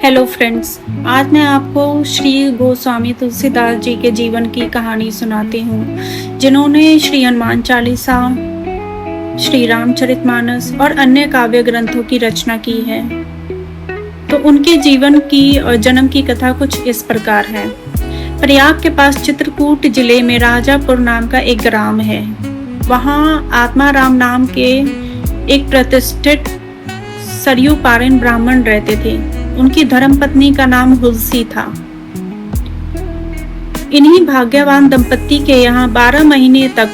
Hello friends, आज मैं आपको श्री गोस्वामी तुलसीदास जी के जीवन की कहानी सुनाती हूँ, जिन्होंने श्री हनुमान चालीसा, श्री रामचरितमानस और अन्य काव्य ग्रंथों की रचना की है। तो उनके जीवन की और जन्म की कथा कुछ इस प्रकार है। प्रयाग के पास चित्रकूट जिले में राजापुर नाम का एक ग्राम है। वहाँ आत्माराम नाम के एक प्रतिष्ठित सरयू पारिन ब्राह्मण रहते थे। उनकी धर्मपत्नी का नाम हुलसी था। इन्हीं भाग्यवान दंपत्ति के यहाँ 12 महीने तक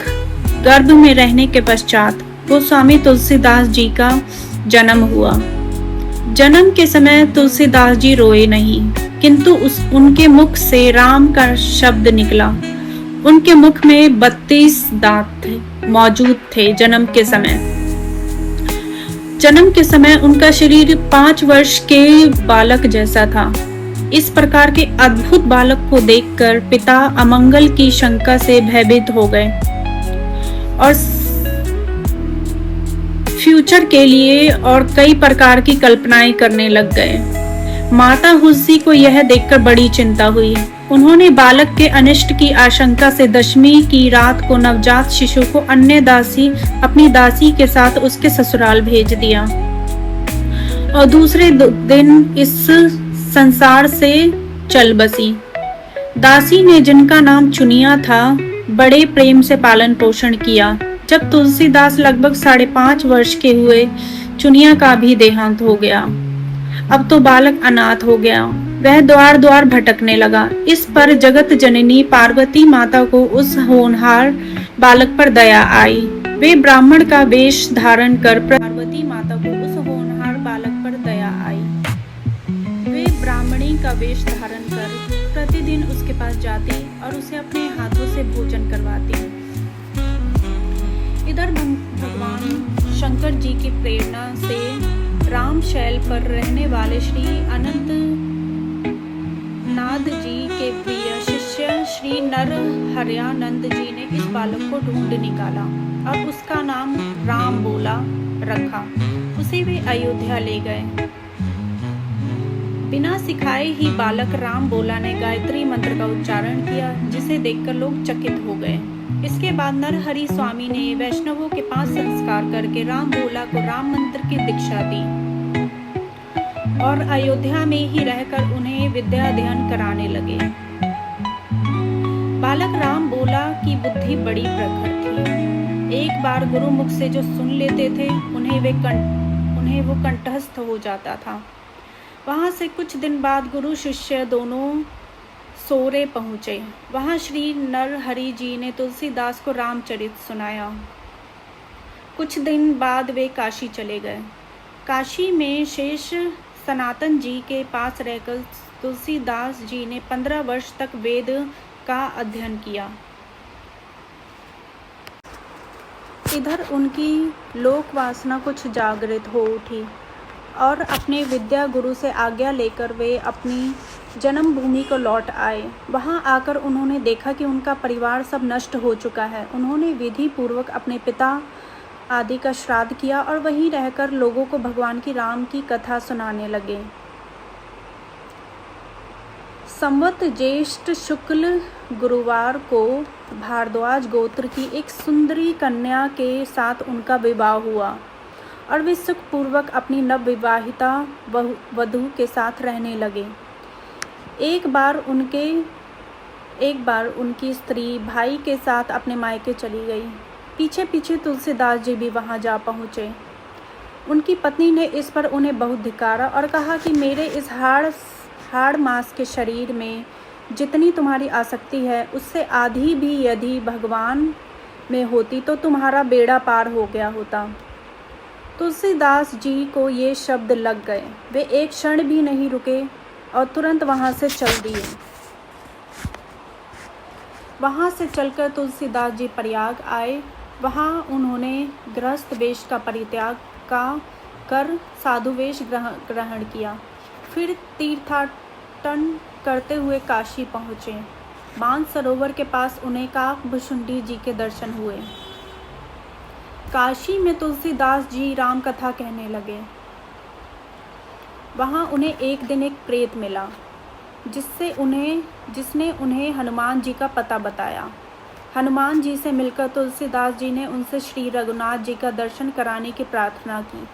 गर्भ में रहने के पश्चात गोस्वामी तुलसीदास जी का जन्म हुआ। जन्म के समय तुलसीदास जी रोए नहीं, किंतु उनके मुख से राम का शब्द निकला। उनके मुख में 32 दांत मौजूद थे। जन्म के समय उनका शरीर 5 वर्ष के बालक जैसा था। इस प्रकार के अद्भुत बालक को देखकर पिता अमंगल की शंका से भयभीत हो गए और फ्यूचर के लिए और कई प्रकार की कल्पनाएं करने लग गए। माता हुलसी को यह देखकर बड़ी चिंता हुई। उन्होंने बालक के अनिष्ट की आशंका से दशमी की रात को नवजात शिशु को अपनी दासी के साथ उसके ससुराल भेज दिया और दूसरे दिन इस संसार से चल बसी। दासी ने, जिनका नाम चुनिया था, बड़े प्रेम से पालन पोषण किया। जब तुलसीदास लगभग 5.5 वर्ष के हुए, चुनिया का भी देहांत हो गया। अब तो बालक अनाथ हो गया। वह द्वार द्वार भटकने लगा। इस पर जगत जननी पार्वती माता को उस होनहार बालक पर दया आई। वे ब्राह्मण का वेश धारण कर पार्वती माता को उस होनहार बालक पर दया आई। वे ब्राह्मणी का वेश धारण कर प्रतिदिन उसके पास जाती और उसे अपने हाथों से भोजन करवाती। इधर भगवान शंकर जी की प्रेरणा से राम शैल पर रहने वाले श्री अनंत नाथ जी के प्रिय शिष्य श्री नर हरयानंद जी ने इस बालक को ढूंढ निकाला और उसका नाम राम बोला रखा। उसे वे अयोध्या ले गए। बिना सिखाए ही बालक राम बोला ने गायत्री मंत्र का उच्चारण किया, जिसे देखकर लोग चकित हो गए। इसके बाद नरहरि स्वामी ने वैष्णवों के 5 संस्कार करके राम बोला को राम मंत्र की दीक्षा दी और अयोध्या में ही रहकर उन्हें विद्या अध्ययन कराने लगे। बालक राम बोला की बुद्धि बड़ी प्रखर थी। एक बार गुरु मुख से जो सुन लेते थे, उन्हें वो कंठस्थ हो जाता था। वहां से कुछ दिन बाद गुरु शिष्य दोनों सोरे पहुंचे। वहां श्री नरहरि जी ने तुलसीदास को रामचरित सुनाया। कुछ दिन बाद वे काशी चले गए। काशी में शेष सनातन जी के पास रहकर तुलसीदास जी ने 15 वर्ष तक वेद का अध्ययन किया। इधर उनकी लोक वासना कुछ जागृत हो उठी और अपने विद्या गुरु से आज्ञा लेकर वे अपनी जन्मभूमि को लौट आए। वहां आकर उन्होंने देखा कि उनका परिवार सब नष्ट हो चुका है। उन्होंने विधि पूर्वक अपने पिता आदि का श्राद्ध किया और वहीं रहकर लोगों को भगवान की राम की कथा सुनाने लगे। संवत ज्येष्ठ शुक्ल गुरुवार को भारद्वाज गोत्र की एक सुंदरी कन्या के साथ उनका विवाह हुआ और वे सुखपूर्वक अपनी नवविवाहिता वधू के साथ रहने लगे। एक बार उनकी स्त्री भाई के साथ अपने मायके चली गई। पीछे पीछे तुलसीदास जी भी वहां जा पहुँचे। उनकी पत्नी ने इस पर उन्हें बहुत धिक्कारा और कहा कि मेरे इस हाड़ मांस के शरीर में जितनी तुम्हारी आसक्ति है, उससे आधी भी यदि भगवान में होती तो तुम्हारा बेड़ा पार हो गया होता। तुलसीदास जी को ये शब्द लग गए। वे एक क्षण भी नहीं रुके और तुरंत वहां से चल दिए। वहां से चलकर तुलसीदास जी प्रयाग आए। वहां उन्होंने गृहस्थ वेश का परित्याग कर साधु वेश ग्रहण किया। फिर तीर्थाटन करते हुए काशी पहुँचे। मानसरोवर के पास उन्हें काकभुशुंडी जी के दर्शन हुए। काशी में तुलसीदास जी राम कथा कहने लगे। वहाँ उन्हें एक दिन एक प्रेत मिला जिसने उन्हें हनुमान जी का पता बताया। हनुमान जी से मिलकर तुलसीदास जी ने उनसे श्री रघुनाथ जी का दर्शन कराने की प्रार्थना की।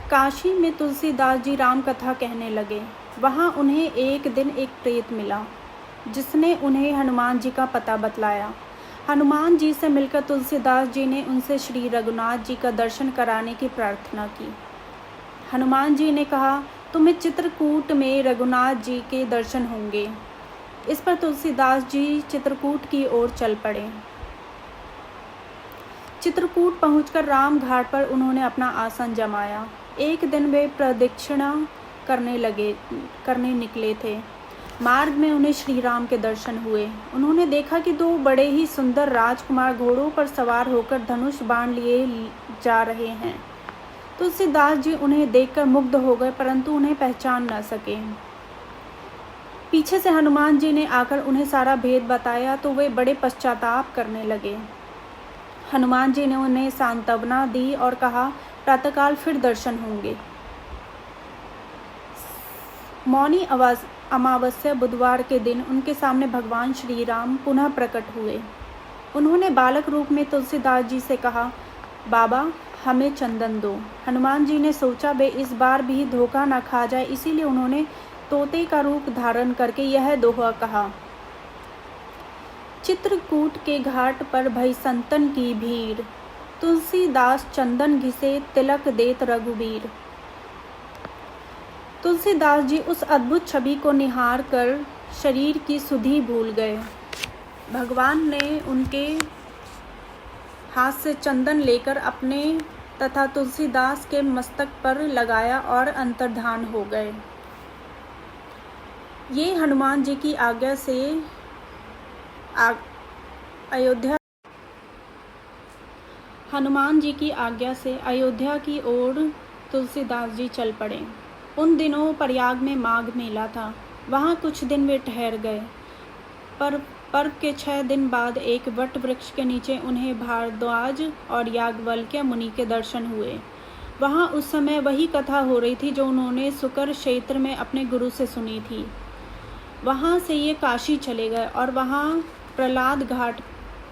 काशी में तुलसीदास जी राम कथा कहने लगे। वहाँ उन्हें एक दिन एक प्रेत मिला जिसने उन्हें हनुमान जी का पता बतलाया। हनुमान जी से मिलकर तुलसीदास जी ने उनसे श्री रघुनाथ जी का दर्शन कराने की प्रार्थना की। हनुमान जी ने कहा, तुम्हें चित्रकूट में रघुनाथ जी के दर्शन होंगे। इस पर तुलसीदास जी चित्रकूट की ओर चल पड़े। चित्रकूट पहुंचकर राम घाट पर उन्होंने अपना आसन जमाया। एक दिन वे प्रदक्षिणा करने निकले थे। मार्ग में उन्हें श्री राम के दर्शन हुए। उन्होंने देखा कि दो बड़े ही सुंदर राजकुमार घोड़ों पर सवार होकर धनुष बाण लिए जा रहे हैं। तुलसीदास जी उन्हें देखकर मुग्ध हो गए, परंतु उन्हें पहचान न सके। पीछे से हनुमान जी ने आकर उन्हें सारा भेद बताया तो वे बड़े पश्चाताप करने लगे। हनुमान जी ने उन्हें सांत्वना दी और कहा, प्रातःकाल फिर दर्शन होंगे। मौनी अमावस्या बुधवार के दिन उनके सामने भगवान श्री राम पुनः प्रकट हुए। उन्होंने बालक रूप में तुलसीदास जी से कहा, बाबा हमें चंदन दो। हनुमान जी ने सोचा वे इस बार भी धोखा न खा जाए, इसीलिए उन्होंने तोते का रूप धारण करके यह दोहा कहा, चित्रकूट के घाट पर भई संतन की भीड़, तुलसीदास चंदन घिसे तिलक देत रघुबीर। तुलसीदास जी उस अद्भुत छवि को निहार कर शरीर की सुधि भूल गए। भगवान ने उनके हाथ से चंदन लेकर अपने तथा तुलसीदास के मस्तक पर लगाया और अंतर्धान हो गए। ये हनुमान जी की आज्ञा से अयोध्या की ओर तुलसीदास जी चल पड़े। उन दिनों प्रयाग में माघ मेला था। वहाँ कुछ दिन वे ठहर गए। पर पर्व के 6 दिन बाद एक वट वृक्ष के नीचे उन्हें भारद्वाज और याज्ञवल्क्य मुनि के दर्शन हुए। वहाँ उस समय वही कथा हो रही थी जो उन्होंने सुकर क्षेत्र में अपने गुरु से सुनी थी। वहाँ से ये काशी चले गए और वहाँ प्रहलाद घाट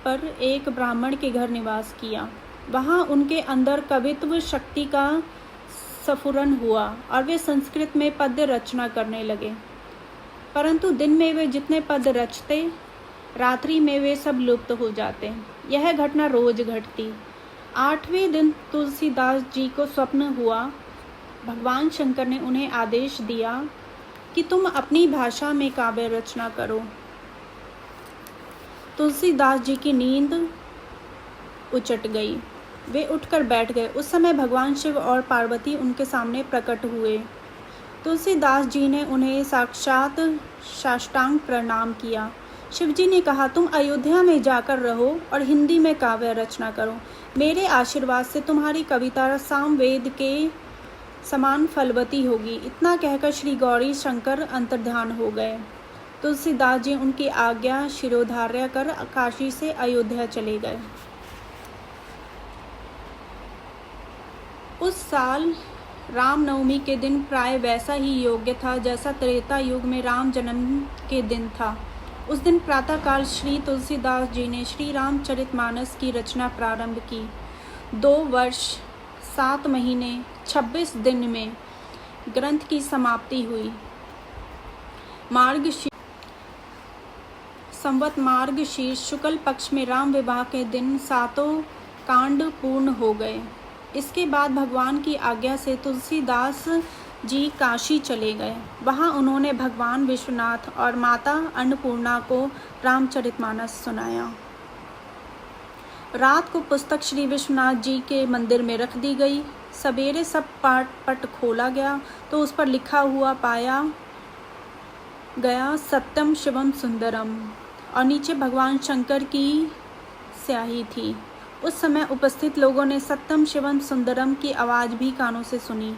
पर एक ब्राह्मण के घर निवास किया। वहाँ उनके अंदर कवित्व शक्ति का स्फुरन हुआ और वे संस्कृत में पद्य रचना करने लगे। परंतु दिन में वे जितने पद्य रचते, रात्रि में वे सब लुप्त हो जाते। यह घटना रोज घटती। 8वें दिन तुलसीदास जी को स्वप्न हुआ। भगवान शंकर ने उन्हें आदेश दिया कि तुम अपनी भाषा में काव्य रचना करो। तुलसीदास जी की नींद उचट गई। वे उठकर बैठ गए। उस समय भगवान शिव और पार्वती उनके सामने प्रकट हुए। तुलसीदास जी ने उन्हें साक्षात साष्टांग प्रणाम किया। शिवजी ने कहा, तुम अयोध्या में जाकर रहो और हिंदी में काव्य रचना करो। मेरे आशीर्वाद से तुम्हारी कविता सामवेद के समान फलवती होगी। इतना कहकर श्री गौरी शंकर अंतर्ध्यान हो गए। तुलसीदास जी उनकी आज्ञा शिरोधार्य कर काशी से अयोध्या चले गए। उस साल रामनवमी के दिन प्राय वैसा ही योग्य था जैसा त्रेता युग में राम जन्म के दिन था। उस दिन प्रातःकाल श्री तुलसीदास जी ने श्री रामचरितमानस की रचना प्रारंभ की। 2 वर्ष 7 महीने 26 दिन में ग्रंथ की समाप्ति हुई। संवत मार्गशीर्ष शुक्ल पक्ष में राम विवाह के दिन 7 कांड पूर्ण हो गए। इसके बाद भगवान की आज्ञा से तुलसीदास जी काशी चले गए। वहाँ उन्होंने भगवान विश्वनाथ और माता अन्नपूर्णा को रामचरितमानस सुनाया। रात को पुस्तक श्री विश्वनाथ जी के मंदिर में रख दी गई। सवेरे सब पट खोला गया तो उस पर लिखा हुआ पाया गया, सत्यम शिवम सुंदरम, और नीचे भगवान शंकर की स्याही थी। उस समय उपस्थित लोगों ने सत्यम शिवम सुंदरम की आवाज़ भी कानों से सुनी।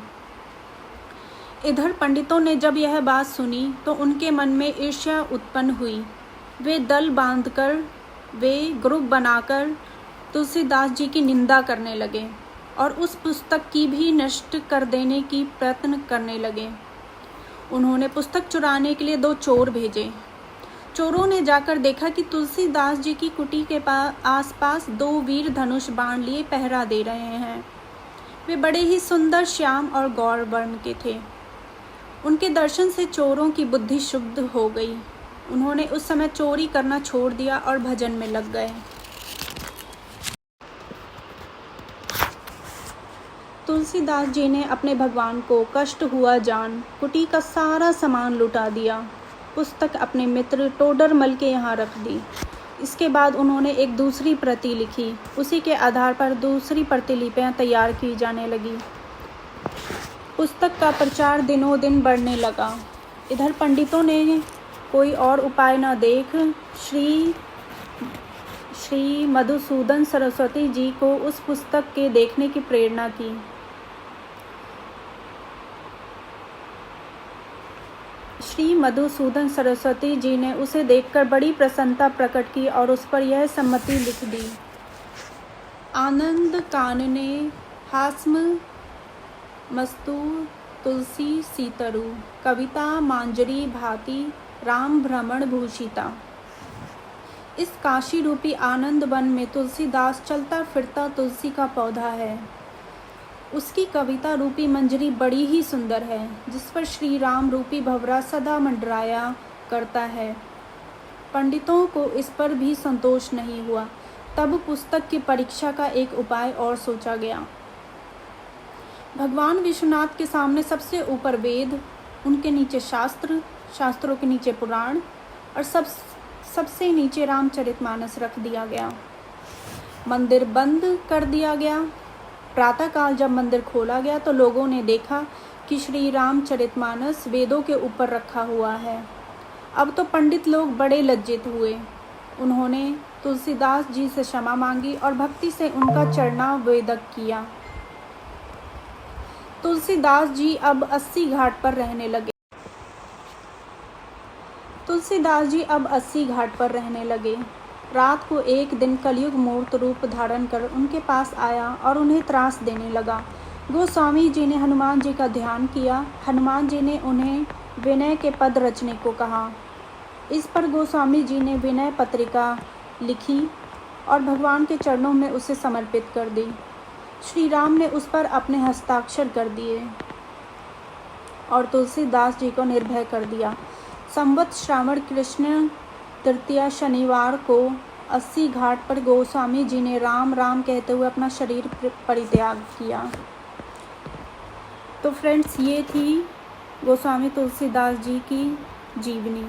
इधर पंडितों ने जब यह बात सुनी तो उनके मन में ईर्ष्या उत्पन्न हुई। वे दल बांधकर, वे ग्रुप बनाकर तुलसीदास जी की निंदा करने लगे और उस पुस्तक की भी नष्ट कर देने की प्रयत्न करने लगे। उन्होंने पुस्तक चुराने के लिए 2 चोर भेजे। चोरों ने जाकर देखा कि तुलसीदास जी की कुटी के आसपास 2 वीर धनुष बाण लिए पहरा दे रहे हैं। वे बड़े ही सुंदर, श्याम और गौर वर्ण के थे। उनके दर्शन से चोरों की बुद्धि शुद्ध हो गई। उन्होंने उस समय चोरी करना छोड़ दिया और भजन में लग गए। तुलसीदास जी ने अपने भगवान को कष्ट हुआ जान कुटी का सारा सामान लुटा दिया। पुस्तक अपने मित्र टोडरमल के यहाँ रख दी। इसके बाद उन्होंने एक दूसरी प्रति लिखी। उसी के आधार पर दूसरी प्रतिलिपियाँ तैयार की जाने लगी। पुस्तक का प्रचार दिनों दिन बढ़ने लगा। इधर पंडितों ने कोई और उपाय न देख श्री मधुसूदन सरस्वती जी को उस पुस्तक के देखने की प्रेरणा की। श्री मधुसूदन सरस्वती जी ने उसे देखकर बड़ी प्रसन्नता प्रकट की और उस पर यह सम्मति लिख दी। आनंद कानने हास्म मस्तु तुलसी सीतरु, कविता मांजरी भांति राम भ्रमण भूषिता। इस काशी रूपी आनंद वन में तुलसीदास चलता फिरता तुलसी का पौधा है। उसकी कविता रूपी मंजरी बड़ी ही सुंदर है, जिस पर श्री राम रूपी भंवरा सदा मंडराया करता है। पंडितों को इस पर भी संतोष नहीं हुआ। तब पुस्तक की परीक्षा का एक उपाय और सोचा गया। भगवान विश्वनाथ के सामने सबसे ऊपर वेद, उनके नीचे शास्त्र, शास्त्रों के नीचे पुराण और सबसे नीचे रामचरितमानस रख दिया गया। मंदिर बंद कर दिया गया। प्रातःकाल जब मंदिर खोला गया तो लोगों ने देखा कि श्री रामचरितमानस वेदों के ऊपर रखा हुआ है। अब तो पंडित लोग बड़े लज्जित हुए। उन्होंने तुलसीदास जी से क्षमा मांगी और भक्ति से उनका चरणावेदक किया। तुलसीदास जी अब 80 घाट पर रहने लगे। रात को एक दिन कलयुग मूर्त रूप धारण कर उनके पास आया और उन्हें त्रास देने लगा। गोस्वामी जी ने हनुमान जी का ध्यान किया। हनुमान जी ने उन्हें विनय के पद रचने को कहा। इस पर गोस्वामी जी ने विनय पत्रिका लिखी और भगवान के चरणों में उसे समर्पित कर दी। श्री राम ने उस पर अपने हस्ताक्षर कर दिए और तुलसीदास जी को निर्भय कर दिया। संवत श्रावण कृष्ण तृतीया शनिवार को 80 घाट पर गोस्वामी जी ने राम राम कहते हुए अपना शरीर परित्याग किया। तो फ्रेंड्स, ये थी गोस्वामी तुलसीदास जी की जीवनी।